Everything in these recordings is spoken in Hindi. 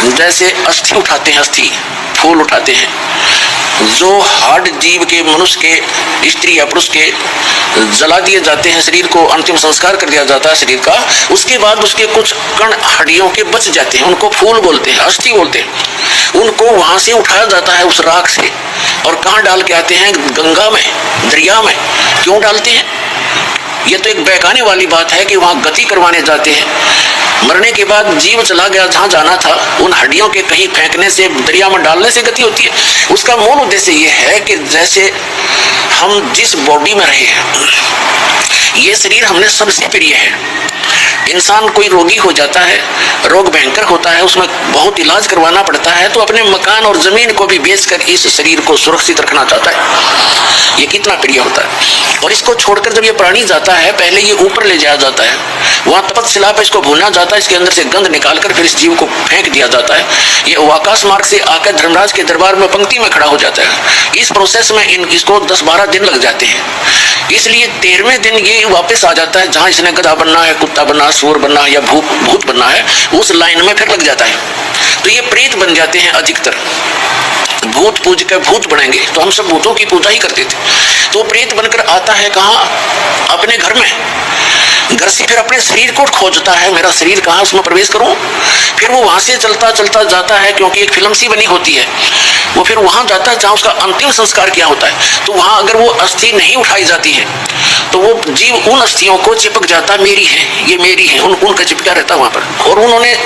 जैसे अस्थि उठाते हैं, अस्थि फूल उठाते हैं, जो हार्ड जीव के, मनुष्य के, स्त्री या पुरुष के जला दिए जाते हैं, शरीर को अंतिम संस्कार कर दिया जाता है शरीर का, उसके बाद उसके कुछ कण हड्डियों के बच जाते हैं, उनको फूल बोलते हैं, अस्थि बोलते हैं। उनको वहां से उठाया जाता है उस राख से, और कहाँ डाल के आते हैं? गंगा में, दरिया में। क्यों डालते हैं? ये तो एक बहकाने वाली बात है कि वहां गति करवाने जाते हैं। मरने के बाद जीव चला गया जहां जाना था, उन हड्डियों के कहीं फेंकने से, दरिया में डालने से गति होती है। उसका मूल उद्देश्य ये है कि जैसे हम जिस बॉडी में रहे हैं, ये शरीर हमने सबसे प्रिय है। इंसान कोई रोगी हो जाता है, रोग भयंकर होता है, उसमें बहुत इलाज करवाना पड़ता है, तो अपने मकान और जमीन को भी बेचकर इस शरीर को सुरक्षित रखना चाहता है। ये कितना प्रिय होता है। और इसको छोड़कर जब ये प्राणी जाता है, पहले ये ऊपर ले जाया जाता है, वहां तपतशिला पे इसको भूना जाता है, इसके अंदर से गंध निकालकर फिर इस जीव को फेंक दिया जाता है। ये आकाश मार्ग से आकर धर्मराज के दरबार में पंक्ति में खड़ा हो जाता है। इस प्रोसेस में इसको 10-12 दिन लग जाते हैं। इसलिए 13वें दिन ये वापस आ जाता है, जहां इसने गधा बनना है, कुत्ता बनना है, सूर बनना है या भूत बनना है, उस लाइन में फिर लग जाता है। तो ये प्रेत बन जाते हैं अधिकतर। भूत पूज कर भूत बनेंगे, तो हम सब भूतों की पूजा ही करते थे। तो प्रेत बनकर आता है कहाँ? अपने घर में। घर से फिर अपने शरीर को खोजता है, मेरा शरीर कहाँ, उसमें प्रवेश करूं। फिर वो वहां से चलता चलता जाता है, क्योंकि एक फिल्म सी बनी होती है, वो फिर वहां जाता है जहां उसका अंतिम संस्कार किया होता है। तो वहां अगर वो अस्थि नहीं उठाई जाती है, तो वो जीव उन अस्थियों को चिपक जाता, मेरी है, ये मेरी है, उनका चिपका रहता वहां पर। और उन्होंने,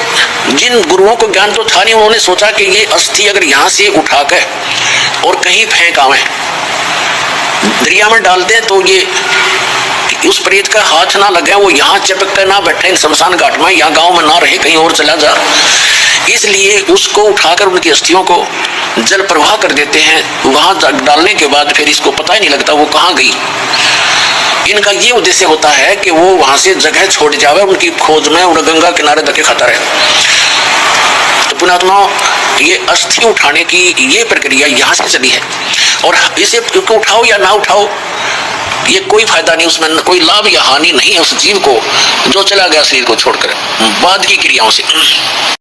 जिन गुरुओं को ज्ञान तो था नहीं, उन्होंने सोचा कि ये अस्थि अगर यहाँ से उठाकर और कहीं फेंक आवे, दरिया में डाल दे, तो ये उस प्रेत का हाथ ना लगे, वो यहाँ चिपक कर ना बैठे शमशान घाट में, यहाँ गांव में ना रहे, कहीं और चला जा। इसलिए उसको उठाकर उनकी अस्थियों को जल प्रवाह कर देते हैं। वहां डालने के बाद फिर इसको पता ही नहीं लगता वो कहाँ गई। इनका ये उद्देश्य होता है कि वो वहां से जगह छोड़ जावे, उनकी खोज में, उन गंगा किनारे धके खाता रहे। तो पुण्यात्माओं, ये अस्थि उठाने की ये प्रक्रिया यहाँ से चली है। और इसे उठाओ या ना उठाओ, ये कोई फायदा नहीं, उसमें कोई लाभ या हानि नहीं है उस जीव को जो चला गया शरीर को छोड़कर, बाद की क्रियाओं से।